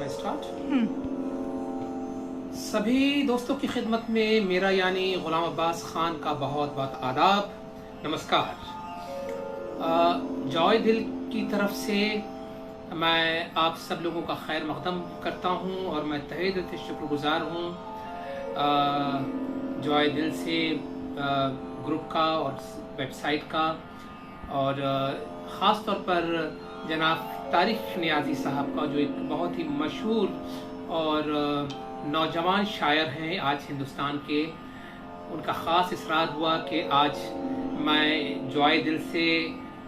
मैं स्टार्ट सभी दोस्तों की खिदमत में मेरा यानी गुलाम अब्बास खान का बहुत बहुत आदाब, नमस्कार। जॉय दिल की तरफ से मैं आप सब लोगों का खैर मकदम करता हूं और मैं तहे दिल से शुक्रगुजार हूं जॉय दिल से ग्रुप का और वेबसाइट का, और ख़ास तौर पर जनाब तारिक नियाज़ी साहब का, जो एक बहुत ही मशहूर और नौजवान शायर हैं आज हिंदुस्तान के। उनका ख़ास इसरार हुआ कि आज मैं जॉय दिल से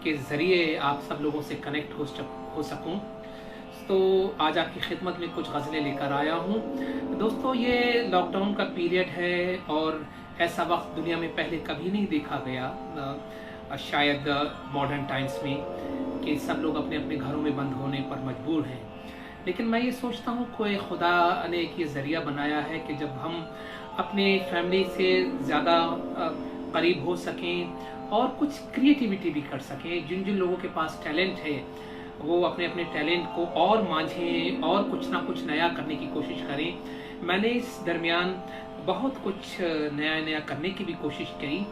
के ज़रिए आप सब लोगों से कनेक्ट हो सकूं, तो आज आपकी खिदमत में कुछ गज़लें लेकर आया हूं। दोस्तों, ये लॉकडाउन का पीरियड है और ऐसा वक्त दुनिया में पहले कभी नहीं देखा गया शायद मॉडर्न टाइम्स में, कि सब लोग अपने अपने घरों में बंद होने पर मजबूर हैं। लेकिन मैं ये सोचता हूँ कोई खुदा ने एक ये ज़रिया बनाया है कि जब हम अपने फैमिली से ज़्यादा करीब हो सकें और कुछ क्रिएटिविटी भी कर सकें। जिन जिन लोगों के पास टैलेंट है वो अपने अपने टैलेंट को और मांझें और कुछ ना कुछ नया करने की कोशिश करें। मैंने इस दरमियान बहुत कुछ नया करने की भी कोशिश की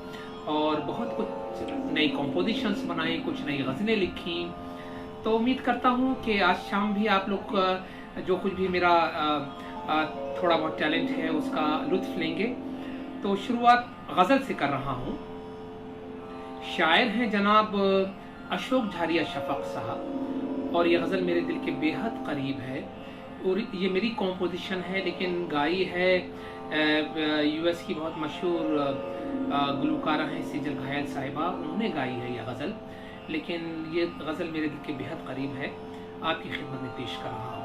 और बहुत कुछ नई कॉम्पोजिशंस बनाई, कुछ नई गज़लें लिखी। तो उम्मीद करता हूँ कि आज शाम भी आप लोग जो कुछ भी मेरा थोड़ा बहुत टैलेंट है उसका लुत्फ़ लेंगे। तो शुरुआत गज़ल से कर रहा हूँ। शायर हैं जनाब अशोक झारिया शफ़क़ साहब, और ये गज़ल मेरे दिल के बेहद करीब है। और ये मेरी कॉम्पोजिशन है, लेकिन गाई है यूएस की बहुत मशहूर गुलकारा हैं सेजल घायल साहिबा, उन्होंने गाई है यह गज़ल। लेकिन ये गज़ल मेरे दिल के बेहद करीब है, आपकी खिदमत में पेश कर रहा हूँ।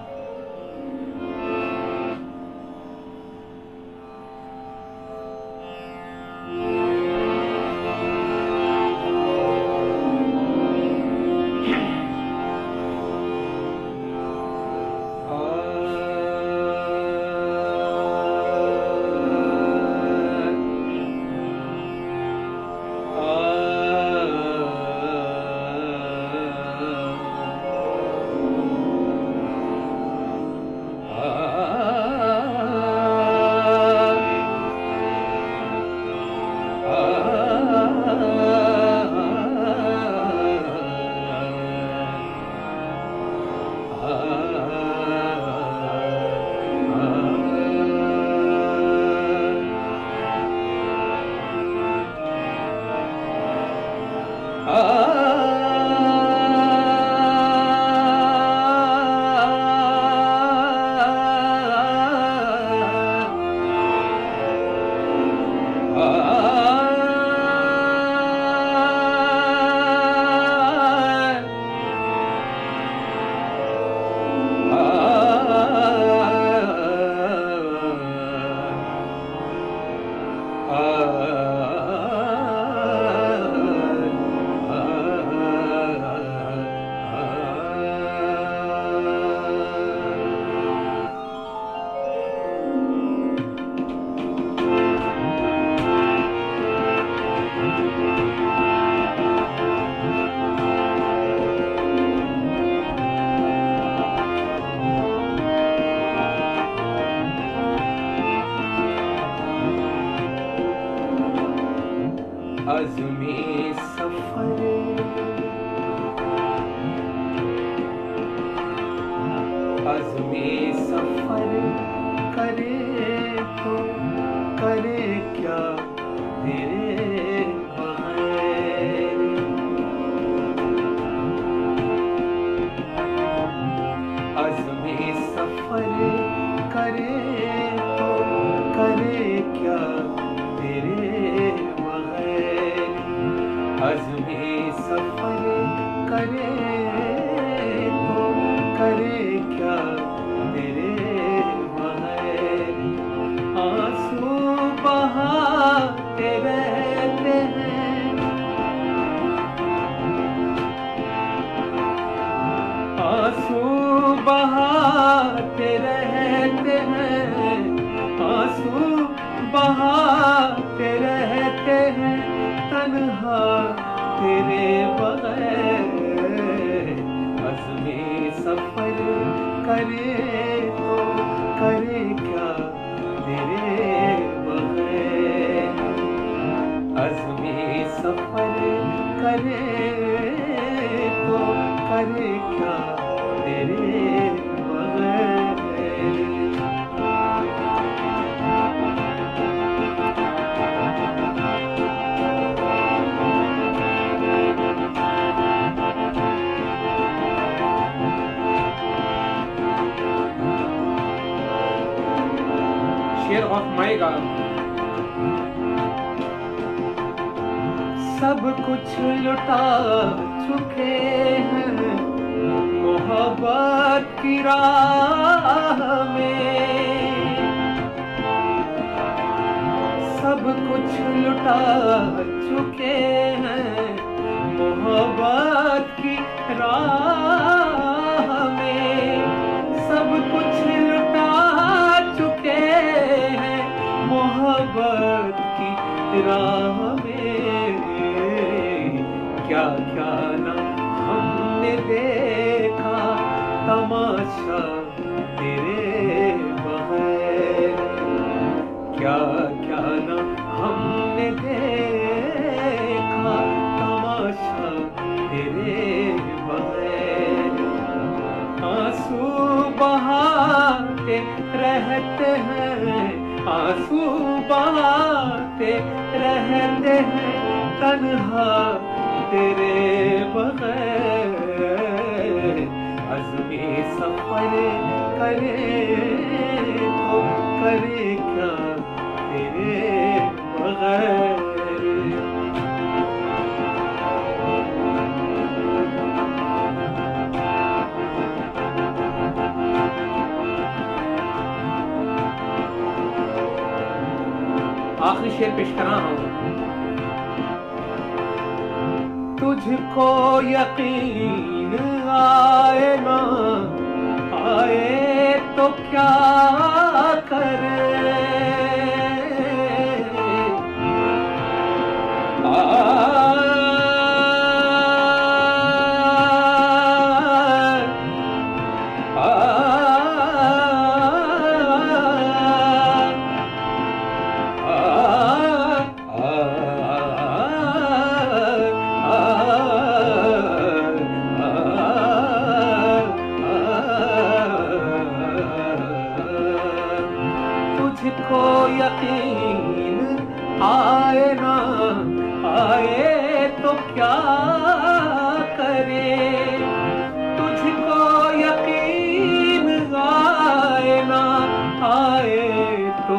अज़्मे सफ़र करे तो करे क्या तेरे बगैर। अज़्मे सफ़र करे तो करे क्या तेरे बगैर। अज़्मे सफ़र करे तो करे क्या तेरे बगैर। आंसू बहाते रहते हैं, आंसू बहाते रहते हैं, आंसू बहाते रहते हैं तन्हा तेरे बगैर। अज़्मे सफ़र करे तो करे क्या तेरे बगैर, अज़्मे सफर करे तो करे क्या तेरे बगैर। शेयर ऑफ माएगा। सब कुछ लुटा चुके हैं मोहब्बत की राह में, सब कुछ लुटा चुके हैं मोहब्बत की राह में, सब कुछ लुटा चुके हैं मोहब्बत की राह में। क्या क्या ना हमने देखा तमाशा तेरे बगैर, क्या क्या ना हमने देखा तमाशा तेरे बगैर। आंसू बहाते रहते हैं, आंसू बहाते रहते हैं तन्हा तेरे बगैर, अज़्मे सफर करे तो करे क्या तेरे बगैर। आखिरी शेर पेश कर रहा हूँ। तुझको यकीन आए ना आए तो क्या करे, तुझको यकीन आए ना आए तो क्या करे, तुझको यकीन आए ना आए तो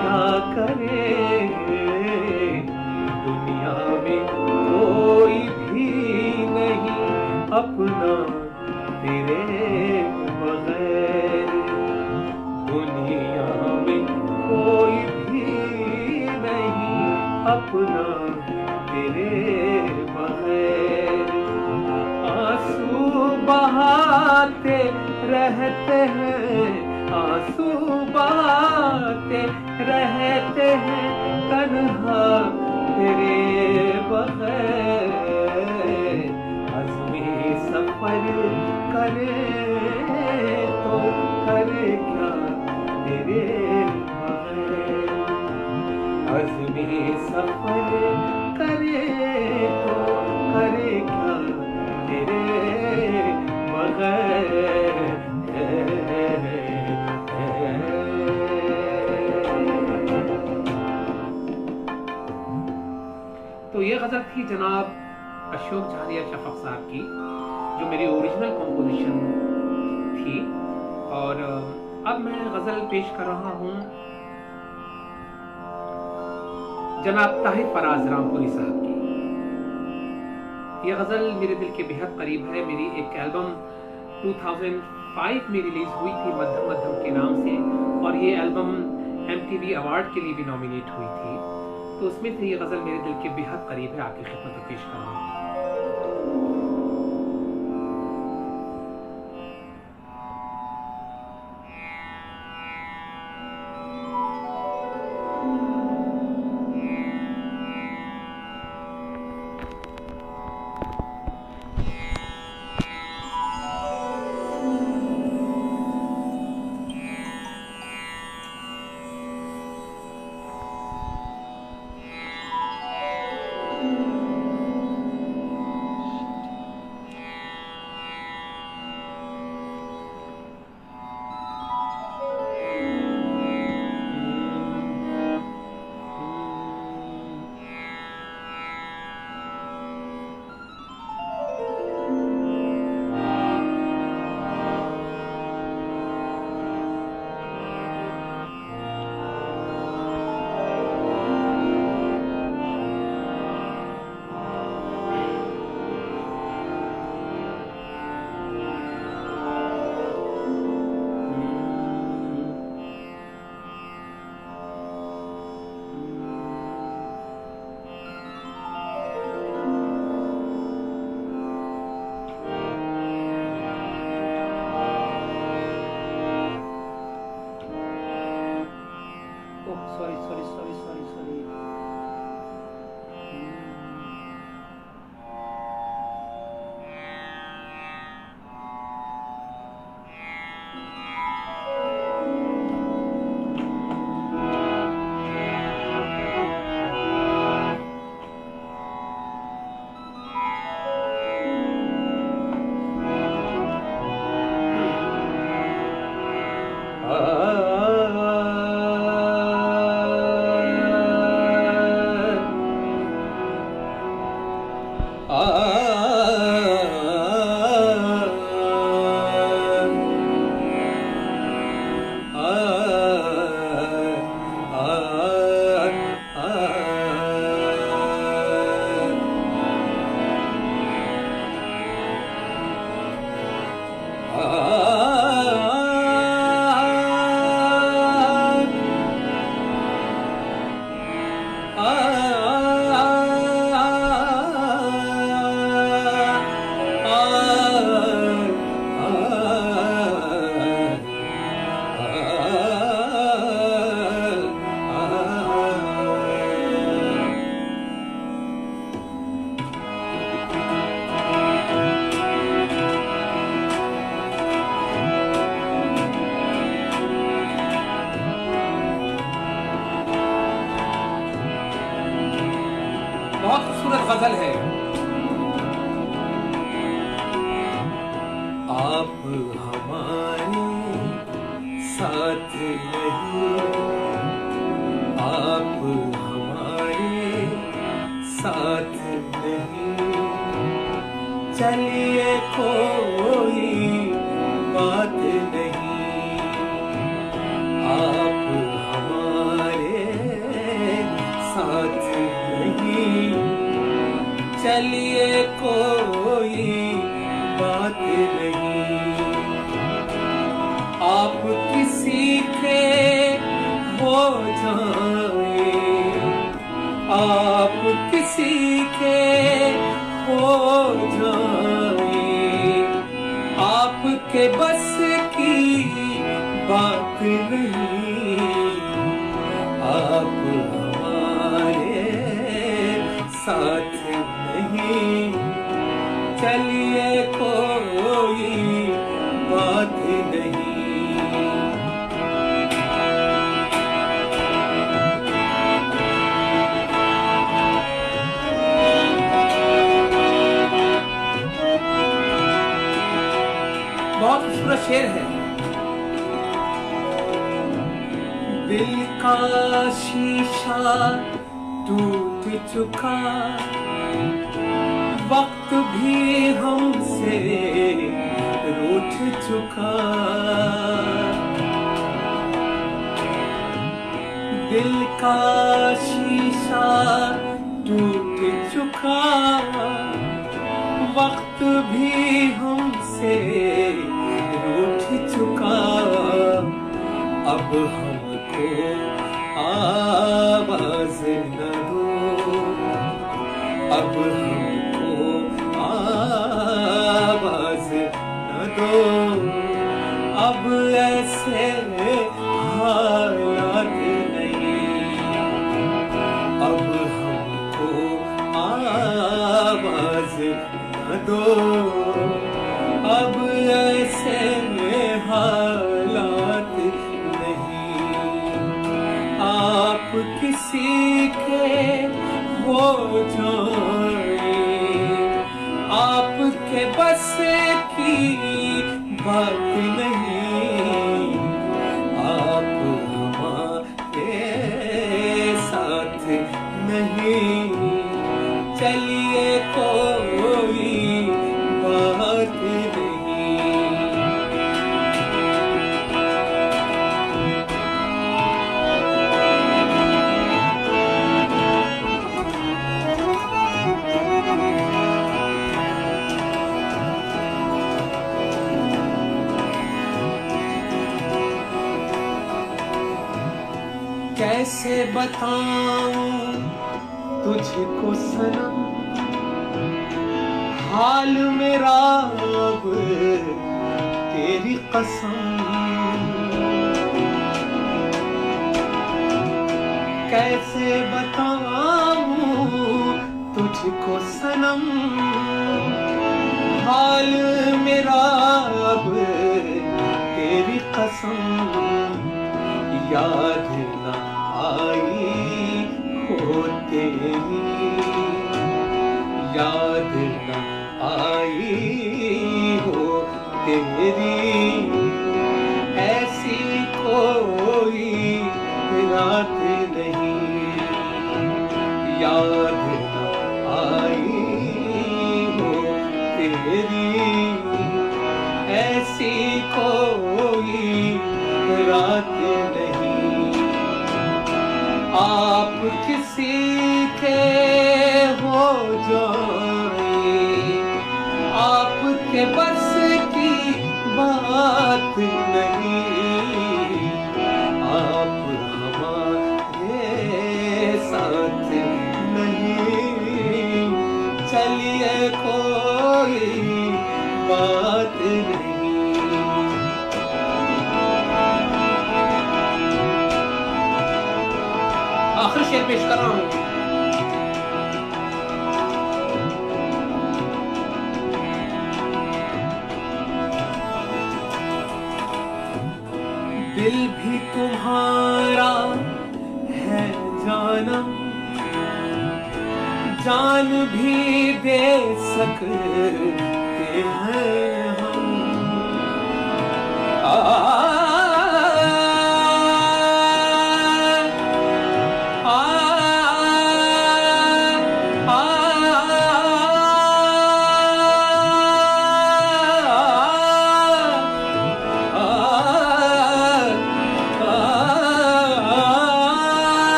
क्या करे। दुनिया में कोई भी नहीं अपना तेरे बगैर, दुनिया में कोई भी नहीं अपना तेरे बगैर। आंसू बहाते रहते हैं, आंसू बहाते रहते हैं तन्हा तेरे बगैर, अज़्मे सफर करे तो करे क्या तेरे बगैर, अज़्मे सफर करे तो करे क्या तेरे बगैर। तो ये गज़ल थी जनाब अशोक झारिया शफ़क़ साहब की, जो मेरी ओरिजिनल कॉम्पोजिशन थी। और अब मैं गज़ल पेश कर रहा हूँ जनाब ताहिर फराज रामपुरी साहब की। यह गज़ल मेरे दिल के बेहद करीब है। मेरी एक एल्बम 2005 में रिलीज हुई थी मध्यम मध्यम के नाम से, और ये एल्बम MTV अवार्ड के लिए भी नॉमिनेट हुई थी। तो उसमें से ये गज़ल मेरे दिल के बेहद करीब है, आपकी खिदमत में पेश कर रहा हूँ। Oh sorry sorry sorry sorry sorry. बहुत खूबसूरत गजल है। आप हमारे साथ नहीं, आप हमारे साथ नहीं, चलिए कोई बात नहीं। आप हमारे साथ नहीं, चलिए कोई बात नहीं। आप किसी के हो जाए, आप किसी के हो जाए, आपके बस की बात नहीं। आप हमारे साथ नहीं, चलिए कोई बात नहीं। बहुत खूबसूरत शेर है। दिल का शीशा टूट चुका, वक्त भी हमसे रूठ चुका। दिल का शीशा टूट चुका, वक्त भी हमसे रूठ चुका। अब हमको आवाज न दो, अब हमको आवाज न दो। अब ऐसे हालात नहीं, अब हमको आवाज न दो। अब ऐसे हालात नहीं, आप किसी के हो जाए, आपके बस की बात नहीं। आप हमारे साथ नहीं, चलिए कोई बात नहीं। कैसे बताऊं तुझको सनम, हाल मेरा अब तेरी कसम। तुझको सनम, हाल मेरा अब तेरी कसम याद न आई हो तेरी, याद न आई हो तेरी, ऐसी कोई रात नहीं याद न आई हो तेरी, ऐसी कोई रात नहीं। आप किसी के हो जाए, आपके बस की बात नहीं, आप हमारे साथ नहीं, चलिए कोई बात नहीं। आखिरी शेर पेश कर रहा हूँ। दिल भी तुम्हारा है जानम, जान भी दे सकते हैं हम।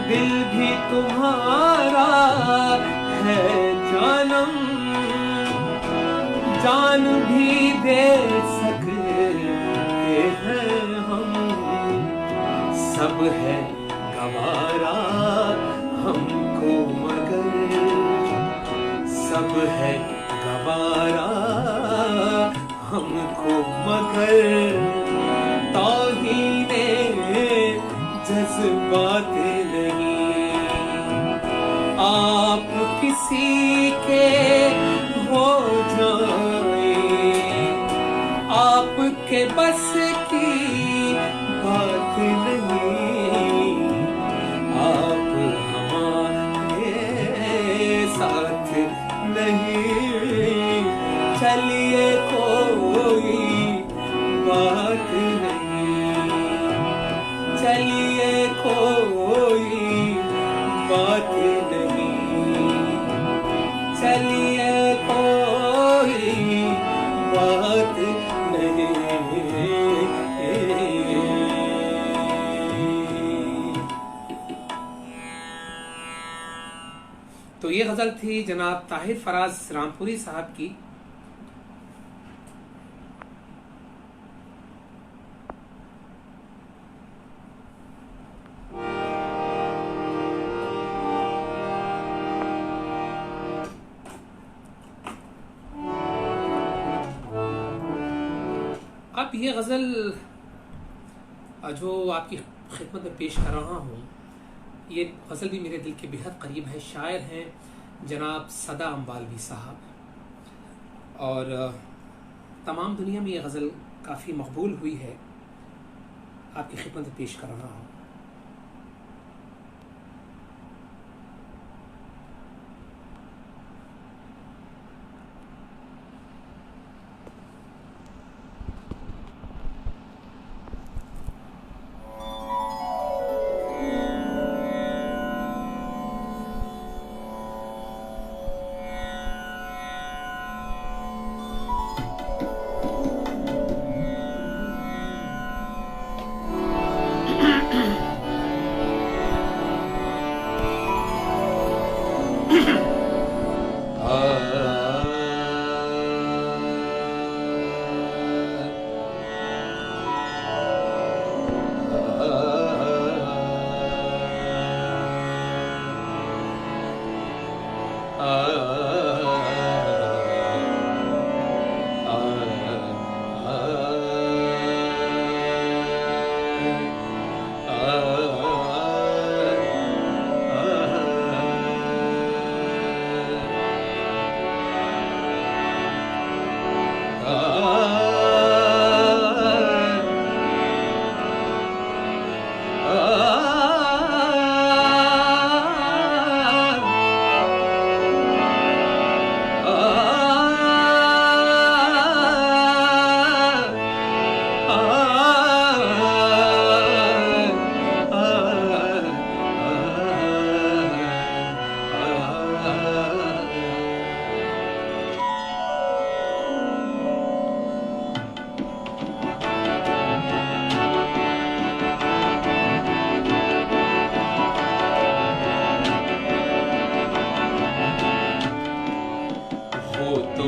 दिल भी तुम्हारा है जानम, जान भी दे सकते हैं हम। सब है गवारा हमको मगर, सब है गवारा हमको मगर, तौहीने जज्बात नहीं। आप किसी के हो जाए, आपके बस की बात नहीं, आप हमारे साथ नहीं, चलिए कोई बात नहीं, चलिए कोई बात नहीं, चलिए कोई बात नहीं। तो ये गजल थी जनाब ताहिर फराज रामपुरी साहब की। अब ये गज़ल जो आपकी खिदमत में पेश कर रहा हूँ, ये गज़ल भी मेरे दिल के बेहद करीब है। शायर हैं जनाब सदा अम्बालवी साहब, और तमाम दुनिया में ये गज़ल काफ़ी मकबूल हुई है। आपकी खिदमत में पेश कर रहा हूँ।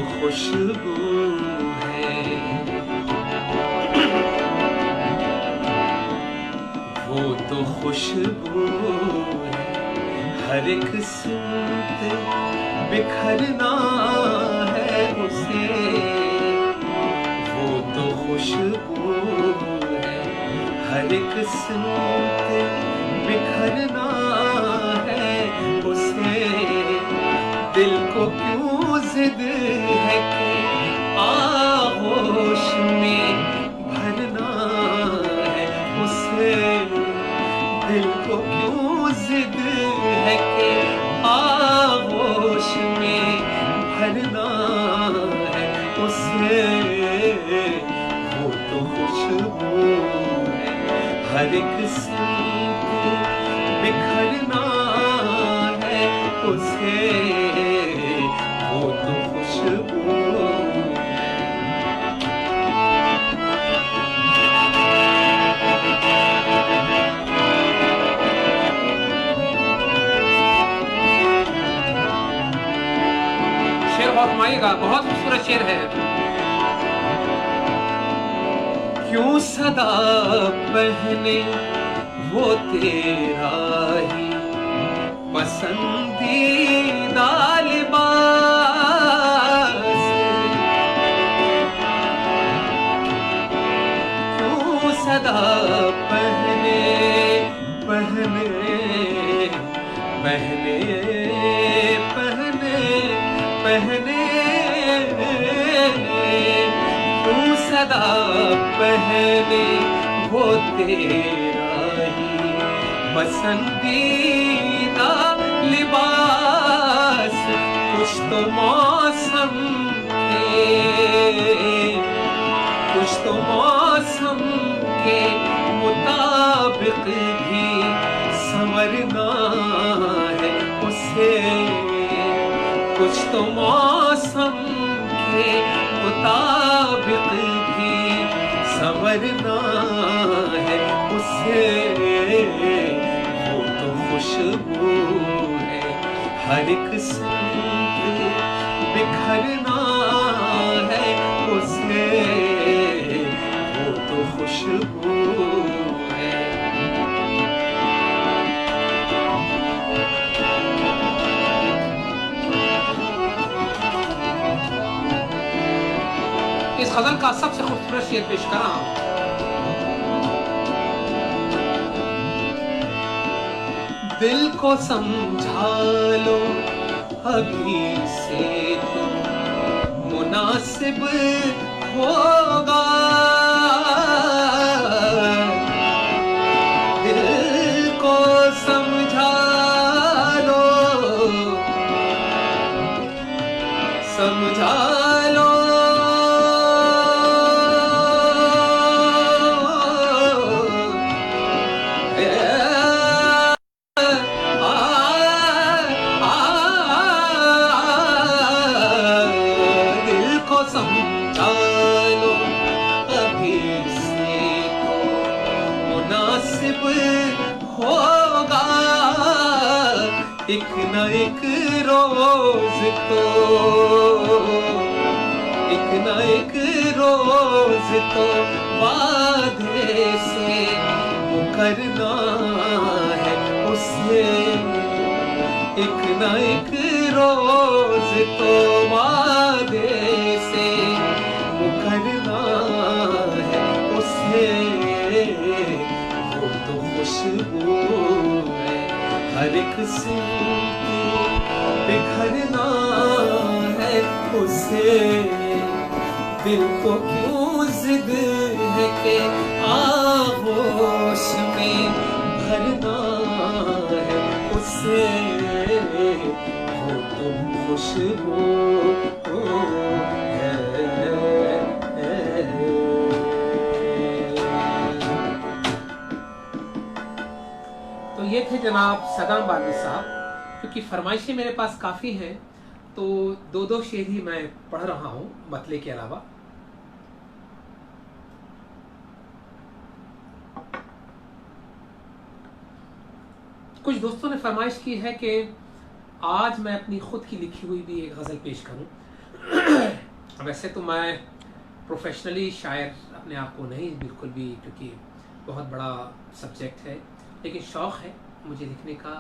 खुशबू है, वो तो खुशबू है, हर एक सूत बिखरना है उसे, वो तो खुशबू है, हर एक सूत बिखरना है उसे। दिल को क्यों जिद है कि आगोश में भरना है उसे, दिल को क्यों जिद है कि आगोश में भरना है उसे, वो तो खुशबू है, हर एक सूत बिखरना है उसे, वो तो खुशबू शेर बहुत मायेगा, बहुत खूबसूरत शेर है। क्यों सदा पहने वो तेरा ही पसंदीदा लिबास, क्यों सदा पहने पहने पहने पहने पहने, क्यों सदा पहने वो तेरा ही पसंदीदा लिबास। कुछ तो मौसम के मुताबिक भी संवरना है उसे, कुछ तो मौसम के मुताबिक भी संवरना है उसे, वो तो खुशबू है, हर एक सूत बिखरना है उसे, वो तो खुशबू है। इस गजल का सबसे खूबसूरत शेर पेश कर रहा हूं। दिल को समझा लो अभी से तो मुनासिब होगा, दिल को समझा लो, समझा लो, होगा एक न एक रोज तो, एक न एक रोज तो वादे से मुकरना है उसे, एक न एक रोज तो वादे से मुकरना है उसे, वो तो खुशबू है, हर एक सूत बिखरना है उसे, दिल को क्यों जिद है कि आगोश में भरना है उसे, वो तो खुशबू है। तो ये थे जनाब सदाम बादी साहब। क्योंकि फरमाइशें मेरे पास काफ़ी हैं तो दो दो शेर ही मैं पढ़ रहा हूँ मतले के अलावा। कुछ दोस्तों ने फरमाइश की है कि आज मैं अपनी खुद की लिखी हुई भी एक गज़ल पेश करूँ। वैसे तो मैं प्रोफेशनली शायर अपने आप को नहीं बिल्कुल भी, क्योंकि बहुत बड़ा सब्जेक्ट है, लेकिन शौक़ है मुझे लिखने का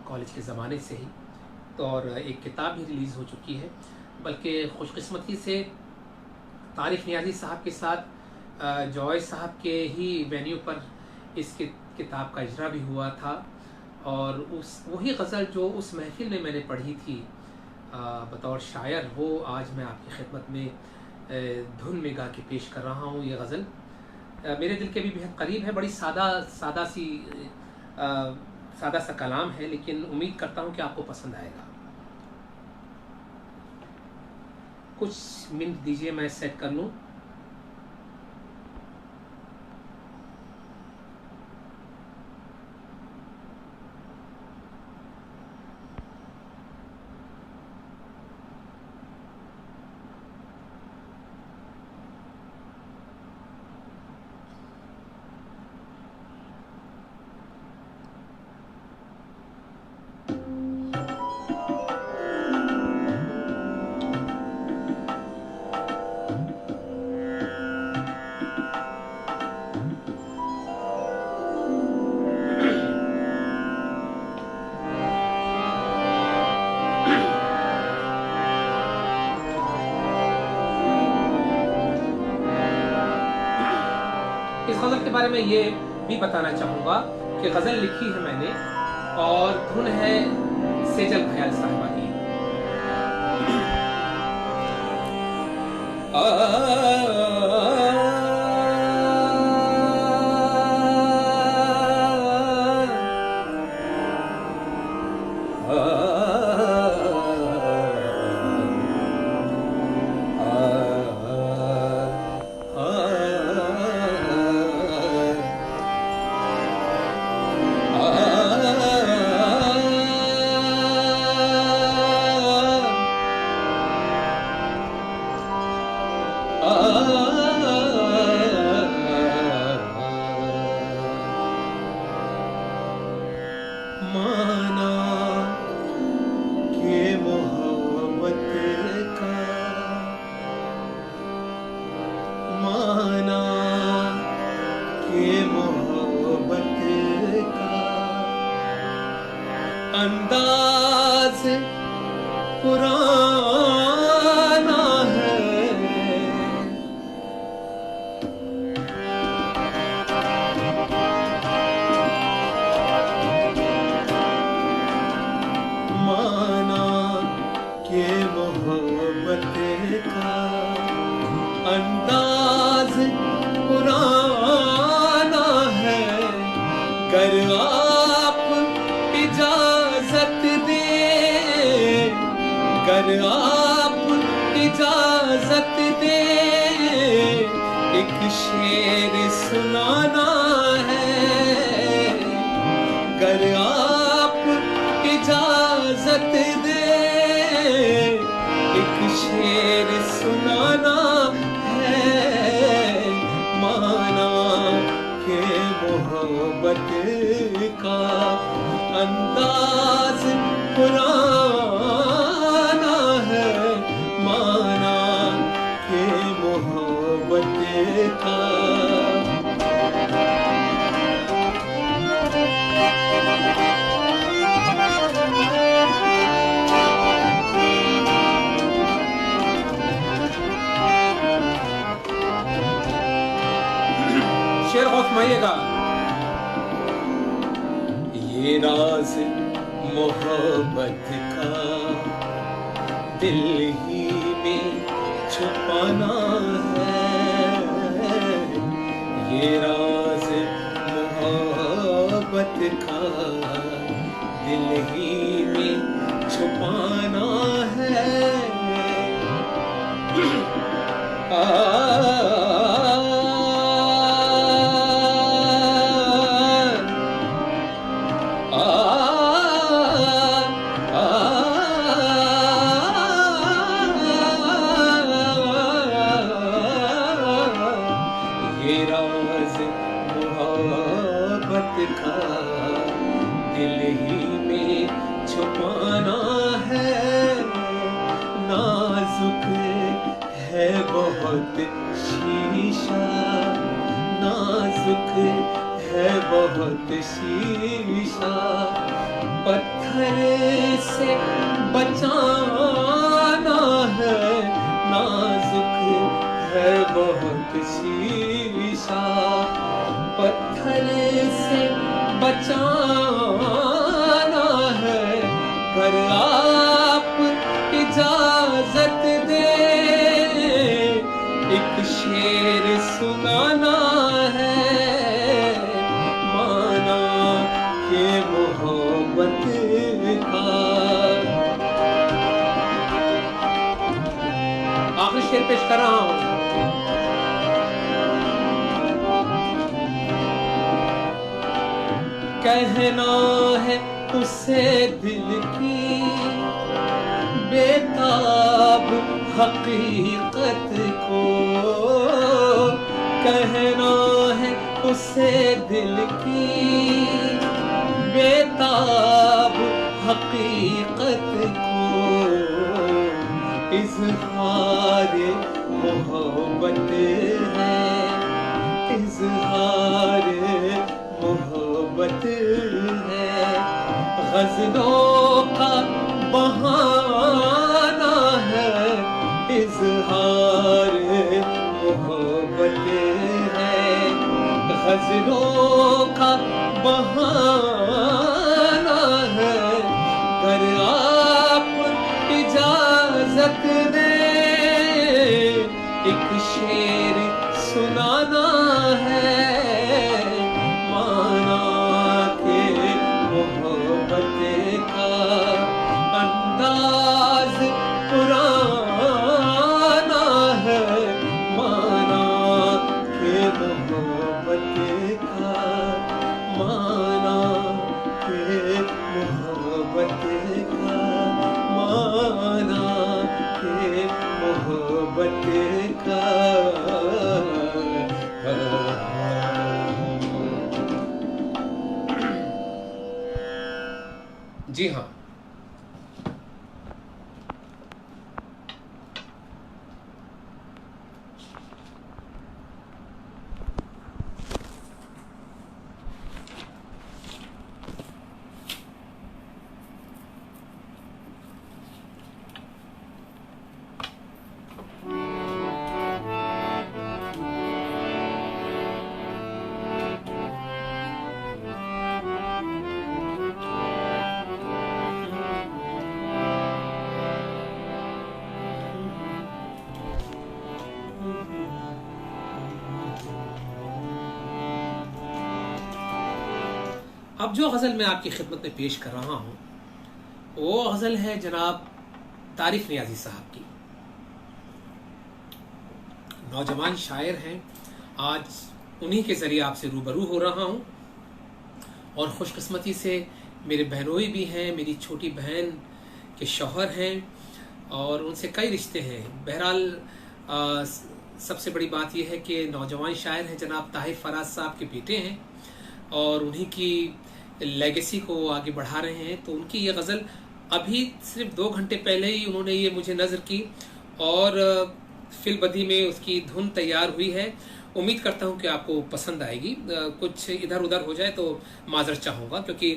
कॉलेज के ज़माने से ही। तो और एक किताब भी रिलीज़ हो चुकी है, बल्कि खुशकिस्मती से तारिक नियाज़ी साहब के साथ जॉय साहब के ही वेन्यू पर इस किताब का इजरा भी हुआ था, और उस वही गज़ल जो उस महफ़िल में मैंने पढ़ी थी बतौर शायर, वो आज मैं आपकी खिदमत में धुन में गा के पेश कर रहा हूँ। ये गज़ल मेरे दिल के भी बेहद करीब है। बड़ी सादा सा कलाम है, लेकिन उम्मीद करता हूँ कि आपको पसंद आएगा। कुछ मिनट दीजिए, मैं सेट कर लूँ। इस गज़ल के बारे में ये भी बताना चाहूँगा कि गज़ल लिखी है मैंने और धुन है सेजल खयाल साहिबा की। माना के मोहब्बत का, माना के मोहब्बत का अंदाज पुराना है। माना के मोहब्बत का अंदाज पुराना है। गर आप इजाजत दें, गर आप इजाजत दें, एक शेर सुनाना है। गर आप इजाजत दें, एक शेर सुनाना है। माना के मोहब्बत का अंदाज पुराना है। माना के मोहब्बत का शेर गौस माइएगा। ये राज मोहब्बत का दिल ही में छुपाना है। ये राज मोहब्बत का दिल ही में छुपाना है। ये राज मोहब्बत का दिल ही में छुपाना है। नाजुक है बहुत शीशा, नाजुक है बहुत शीशा, पत्थर से बचाना है, नाजुक है बहुत शीशा, पत्थर से बचाना है, कर आप इजाजत दे एक शेर सुनाना है, माना के मोहब्बत का। आखिरी शेर पेश कर रहा हूं। कहना है उसे दिल की बेताब हकीकत को, कहना है उसे दिल की बेताब हकीकत को, इज़हार मोहब्बत है, इज़हार मोहब्बत है, गज़लों का बहाना है, इज़हार मोहब्बत है, गज़लों का बहाना है, अगर आप इजाजत दें एक शेर सुनाना है, माना के मोहब्बत का अंदाज पुराना है, माना के मोहब्बत का, माना के मोहब्बत का, माना के मोहब्बत का। जी हाँ, अब जो गज़ल मैं आपकी खिदमत में पेश कर रहा हूँ वो गज़ल है जनाब तारिक नियाज़ी साहब की। नौजवान शायर हैं, आज उन्हीं के ज़रिए आपसे रूबरू हो रहा हूँ और खुशकिस्मती से मेरे बहनोई भी हैं, मेरी छोटी बहन के शौहर हैं और उनसे कई रिश्ते हैं। बहरहाल सबसे बड़ी बात यह है कि नौजवान शायर हैं जनाब ताहिर फराज साहब के बेटे हैं और उन्हीं की लेगेसी को आगे बढ़ा रहे हैं। तो उनकी ये गज़ल अभी सिर्फ 2 घंटे पहले ही उन्होंने ये मुझे नज़र की और फिलबदी में उसकी धुन तैयार हुई है। उम्मीद करता हूँ कि आपको पसंद आएगी। कुछ इधर उधर हो जाए तो माजरत चाहूँगा, क्योंकि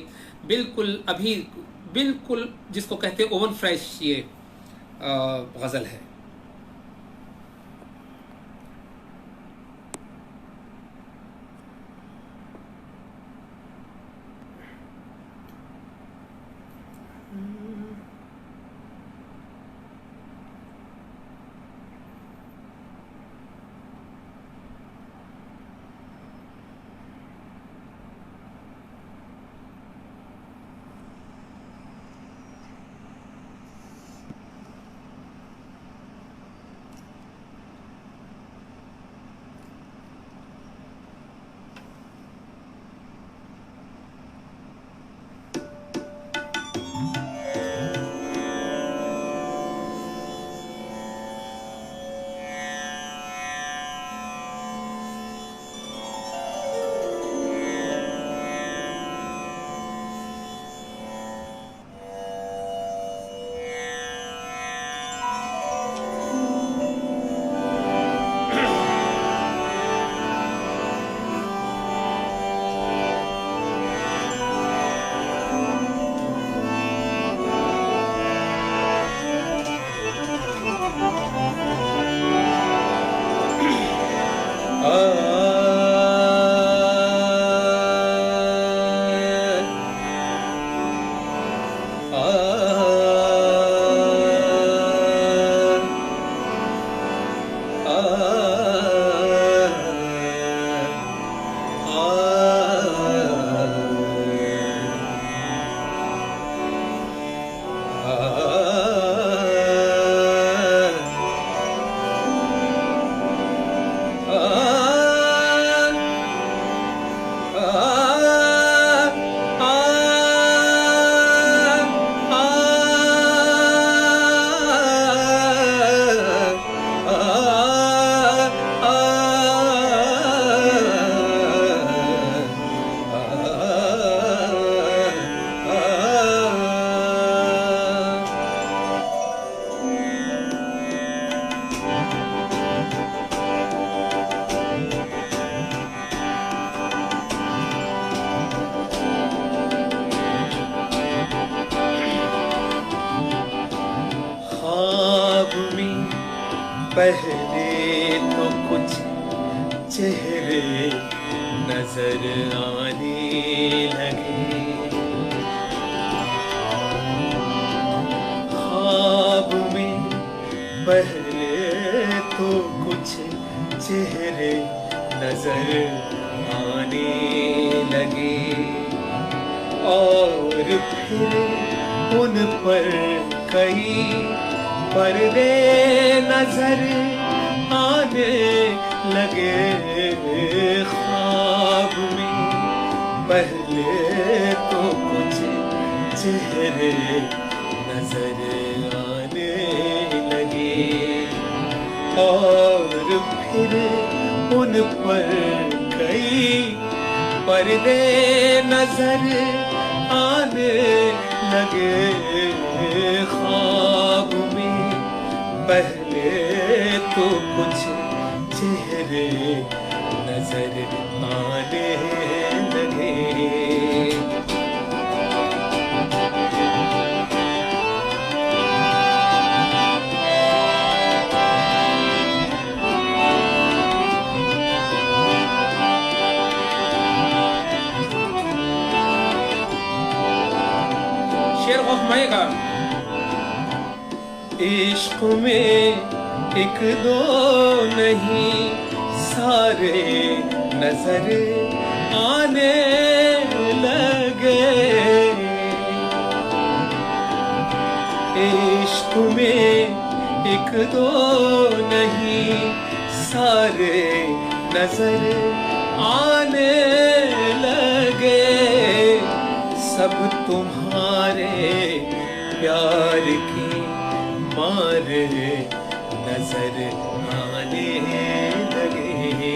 बिल्कुल अभी बिल्कुल जिसको कहते हैं ओवन फ्रेश ये गज़ल है। ख्वाब में पहले तो कुछ चेहरे नजर आने लगे, ख्वाब में पहले तो कुछ चेहरे नजर आने लगे, और फिर उन पर कई पर्दे नजर आने लगे। ख्वाब में पहले तो कुछ चेहरे नजर आने लगे, और फिर उन पर कई पर्दे नजर आने लगे। ख्वाब में पहले तो कुछ चेहरे नजर आने लगे। शेर खौफमाएगा। इश्क में एक दो नहीं सारे नजर आने लगे, इश्क में एक दो नहीं सारे नजर आने लगे। सब तुम्हारे प्यार की मारे नजर आने लगे,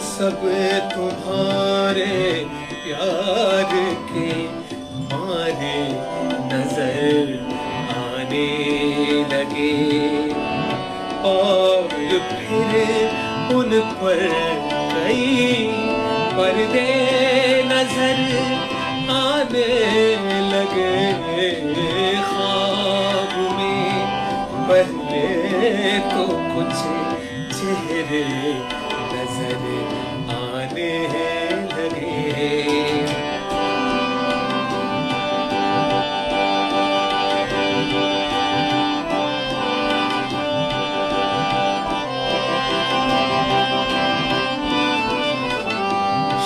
सब तुम्हारे प्यार के मारे नजर आने लगे, और फिर उन पर कई पर्दे नजर आने लगे। ख्वाब में पहले तो कुछ चेहरे नजर आने लगे।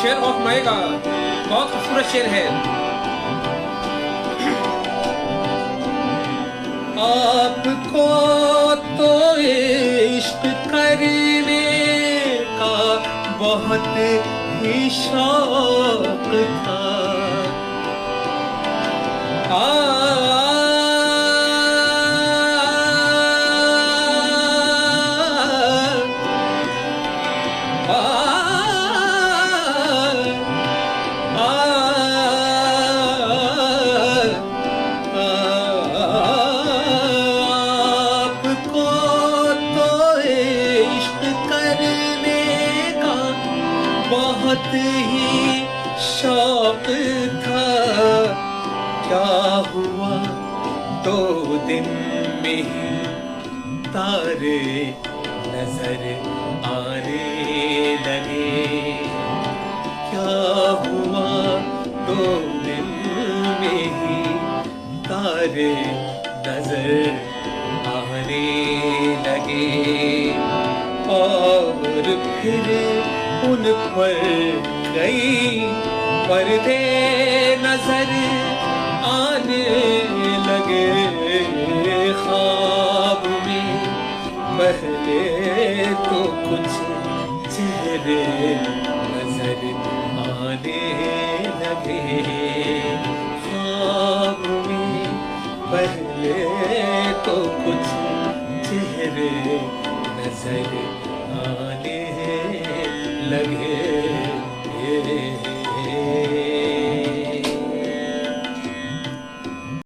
शेर खौफमाएगा बहुत खूबसूरत शेर है। आपको तो इश्क करने का बहुत ही शौक था, बहुत ही शौक था। क्या हुआ 2 दिन में ही तारे नजर आने लगे, क्या हुआ 2 दिन में ही तारे नजर आने लगे, और फिर उन पर कई पर्दे नजर आने लगे। ख्वाब में पहले तो कुछ चेहरे नजर आने लगे, ख्वाब में पहले तो कुछ चेहरे नजर आने लगे।